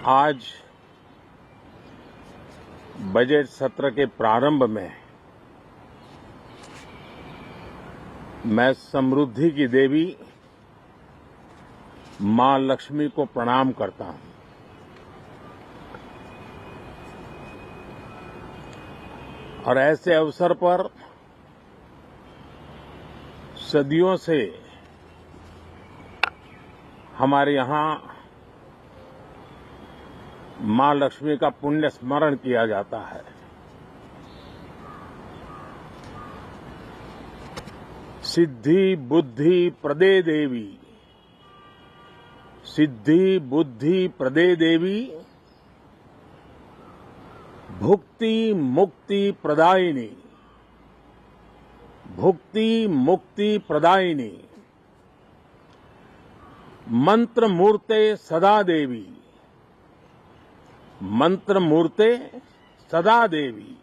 आज बजट सत्र के प्रारंभ में मैं समृद्धि की देवी मां लक्ष्मी को प्रणाम करता हूं। और ऐसे अवसर पर सदियों से हमारे यहां मां लक्ष्मी का पुण्य स्मरण किया जाता है। सिद्धि बुद्धि प्रदे देवी, सिद्धि बुद्धि प्रदे देवी, भुक्ति मुक्ति प्रदायिनी, भुक्ति मुक्ति प्रदायिनी, मंत्र मूर्ते सदा देवी, मंत्र मूर्ते सदा देवी,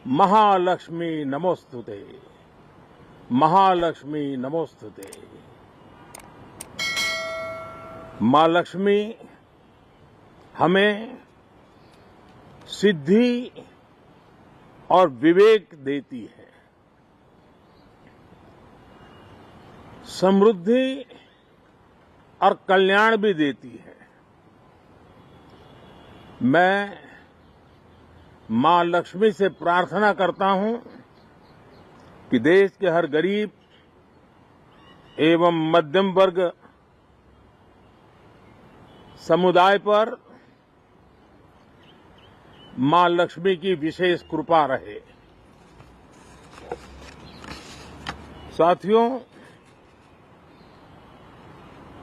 महालक्ष्मी नमोस्तुते, महालक्ष्मी नमोस्तुते। मां लक्ष्मी हमें सिद्धि और विवेक देती है, समृद्धि और कल्याण भी देती है। मैं मां लक्ष्मी से प्रार्थना करता हूं कि देश के हर गरीब एवं मध्यम वर्ग समुदाय पर मां लक्ष्मी की विशेष कृपा रहे। साथियों,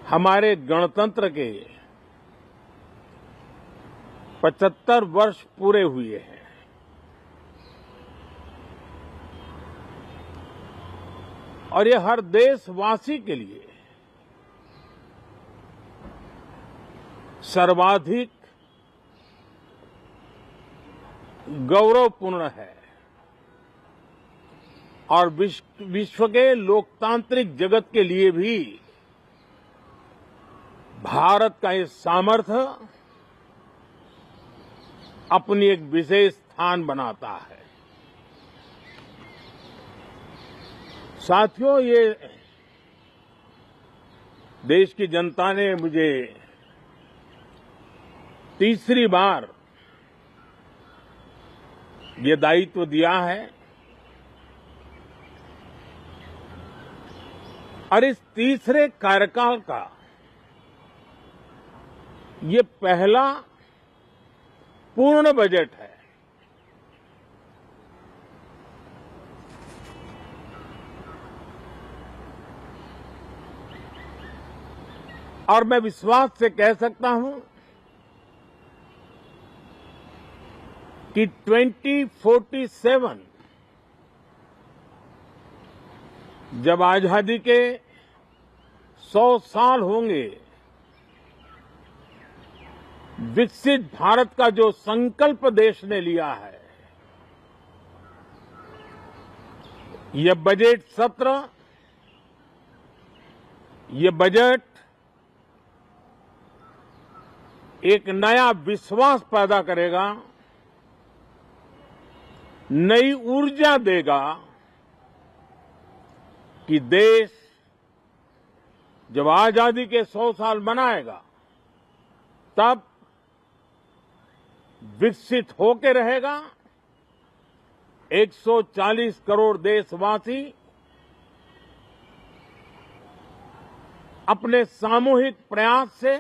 हमारे गणतंत्र के 75 वर्ष पूरे हुए हैं। और ये हर देशवासी के लिए सर्वाधिक गौरवपूर्ण है और विश्व के लोकतांत्रिक जगत के लिए भी भारत का ये सामर्थ्य अपनी एक विशेष स्थान बनाता है। साथियों, ये देश की जनता ने मुझे तीसरी बार ये दायित्व दिया है और इस तीसरे कार्यकाल का ये पहला पूर्ण बजट है। और मैं विश्वास से कह सकता हूं कि 2047 जब आजादी के 100 साल होंगे, विकसित भारत का जो संकल्प देश ने लिया है, यह बजट सत्र, ये बजट एक नया विश्वास पैदा करेगा, नई ऊर्जा देगा कि देश जब आजादी के 100 साल मनाएगा तब विकसित होकर रहेगा। 140 करोड़ देशवासी अपने सामूहिक प्रयास से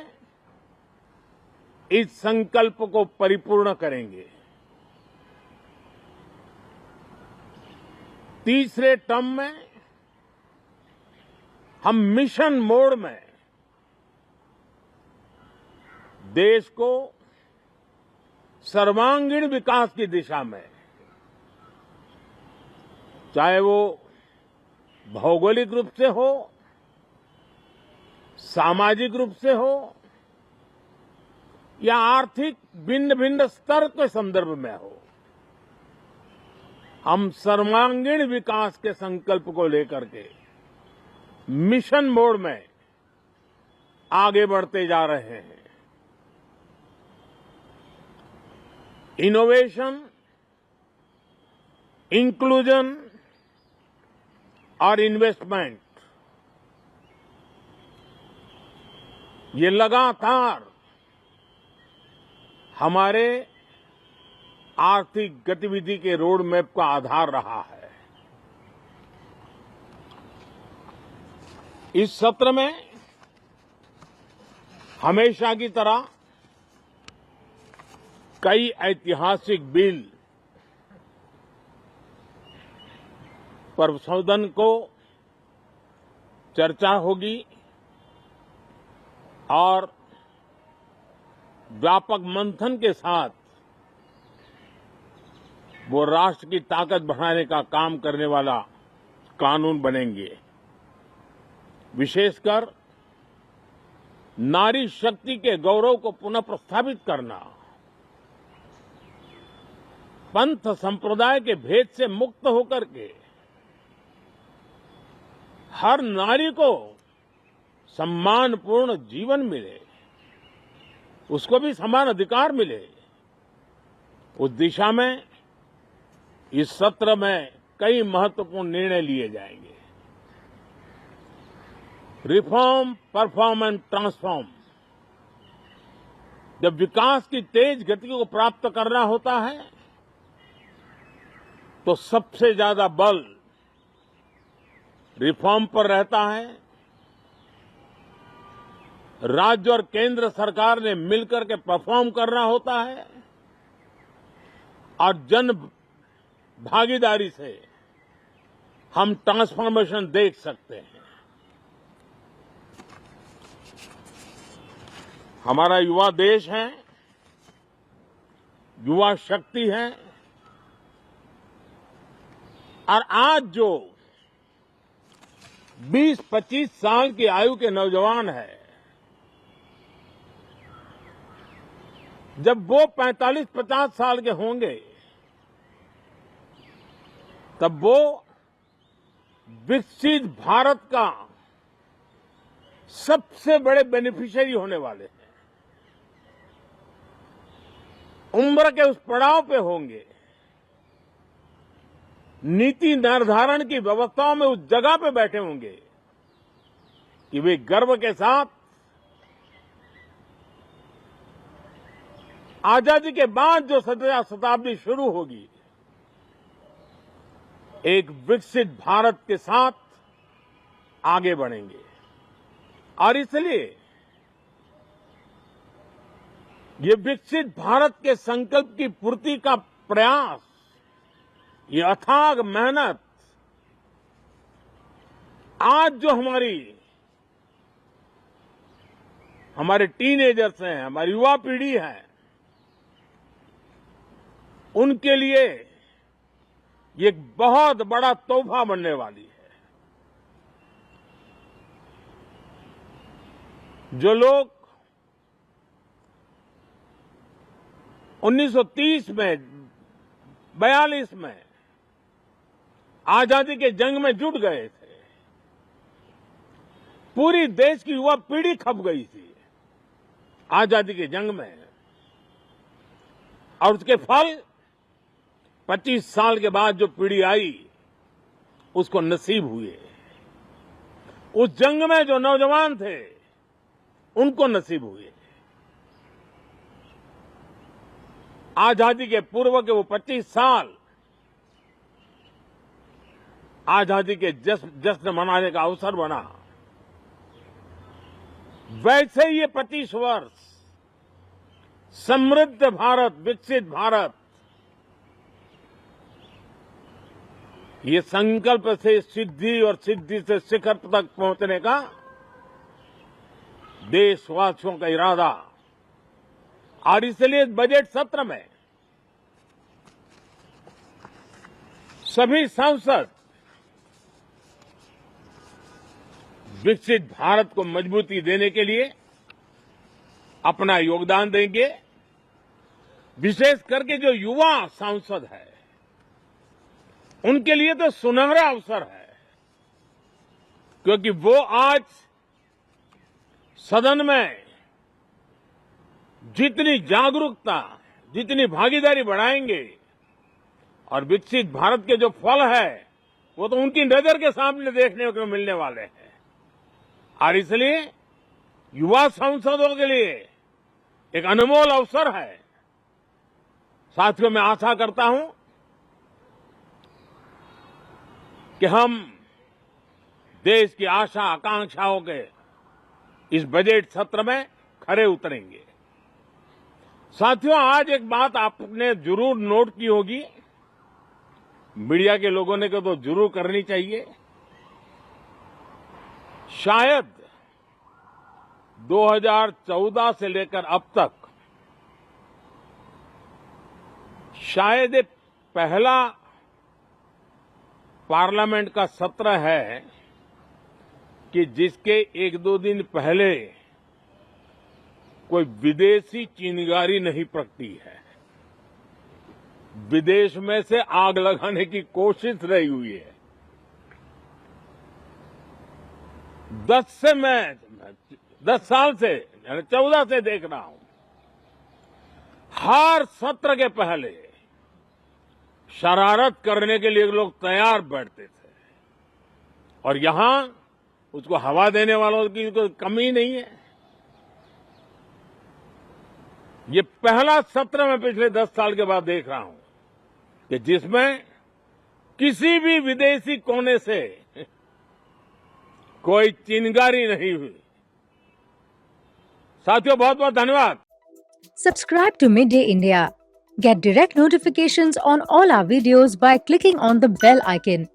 इस संकल्प को परिपूर्ण करेंगे। तीसरे टर्म में हम मिशन मोड में देश को सर्वांगीण विकास की दिशा में, चाहे वो भौगोलिक रूप से हो, सामाजिक रूप से हो या आर्थिक भिन्न भिन्न स्तर के संदर्भ में हो, हम सर्वांगीण विकास के संकल्प को लेकर के मिशन मोड में आगे बढ़ते जा रहे हैं। इनोवेशन, इंक्लूजन और इन्वेस्टमेंट, ये लगातार हमारे आर्थिक गतिविधि के रोड मैप का आधार रहा है। इस सत्र में हमेशा की तरह कई ऐतिहासिक बिल पर सदन को चर्चा होगी और व्यापक मंथन के साथ वो राष्ट्र की ताकत बढ़ाने का काम करने वाला कानून बनेंगे। विशेषकर नारी शक्ति के गौरव को पुनः प्रस्थापित करना, पंथ संप्रदाय के भेद से मुक्त होकर के हर नारी को सम्मानपूर्ण जीवन मिले, उसको भी समान अधिकार मिले, उस दिशा में इस सत्र में कई महत्वपूर्ण निर्णय लिए जाएंगे। Reform, perform and transform. जब विकास की तेज गति को प्राप्त करना होता है तो सबसे ज्यादा बल रिफॉर्म पर रहता है। राज्य और केंद्र सरकार ने मिलकर के परफॉर्म करना होता है और जन भागीदारी से हम ट्रांसफॉर्मेशन देख सकते हैं। हमारा युवा देश है, युवा शक्ति है और आज जो 20-25 साल की आयु के नौजवान हैं, जब वो 45-50 साल के होंगे तब वो विकसित भारत का सबसे बड़े बेनिफिशियरी होने वाले हैं। उम्र के उस पड़ाव पे होंगे, नीति निर्धारण की व्यवस्थाओं में उस जगह पे बैठे होंगे कि वे गर्व के साथ आजादी के बाद जो शताब्दी शुरू होगी, एक विकसित भारत के साथ आगे बढ़ेंगे। और इसलिए ये विकसित भारत के संकल्प की पूर्ति का प्रयास, ये अथाग मेहनत आज जो हमारे टीनेजर्स हैं, हमारी युवा पीढ़ी है, उनके लिए ये एक बहुत बड़ा तोहफा बनने वाली है। जो लोग 1930 में, 42 में आजादी के जंग में जुट गए थे, पूरी देश की युवा पीढ़ी खप गई थी आजादी के जंग में, और उसके फल 25 साल के बाद जो पीढ़ी आई उसको नसीब हुए। उस जंग में जो नौजवान थे उनको नसीब हुए। आजादी के पूर्व के वो 25 साल आजादी के जश्न मनाने का अवसर बना। वैसे ही ये 25 वर्ष समृद्ध भारत, विकसित भारत, ये संकल्प से सिद्धि और सिद्धि से शिखर तक पहुंचने का देशवासियों का इरादा। और इसलिए बजट सत्र में सभी सांसद विकसित भारत को मजबूती देने के लिए अपना योगदान देंगे। विशेष करके जो युवा सांसद है उनके लिए तो सुनहरा अवसर है, क्योंकि वो आज सदन में जितनी जागरूकता, जितनी भागीदारी बढ़ाएंगे और विकसित भारत के जो फल है वो तो उनकी नजर के सामने देखने को मिलने वाले हैं। और इसलिए युवा सांसदों के लिए एक अनमोल अवसर है। साथियों, मैं आशा करता हूं कि हम देश की आशा आकांक्षाओं के इस बजट सत्र में खरे उतरेंगे। साथियों, आज एक बात आपने जरूर नोट की होगी, मीडिया के लोगों ने तो जरूर करनी चाहिए। शायद 2014 से लेकर अब तक शायद ये पहला पार्लियामेंट का सत्र है कि जिसके एक दो दिन पहले कोई विदेशी चिंगारी नहीं प्रगटी है। विदेश में से आग लगाने की कोशिश रही हुई है। 10 साल से 14 से देख रहा हूं, हर सत्र के पहले शरारत करने के लिए लोग तैयार बैठते थे और यहां उसको हवा देने वालों की कोई कमी नहीं है। ये पहला सत्र मैं पिछले 10 साल के बाद देख रहा हूं कि जिसमें किसी भी विदेशी कोने से कोई चिंगारी नहीं हुई। साथियों, बहुत बहुत धन्यवाद। Subscribe to Midday India. Get direct notifications on all our videos by clicking on the bell icon.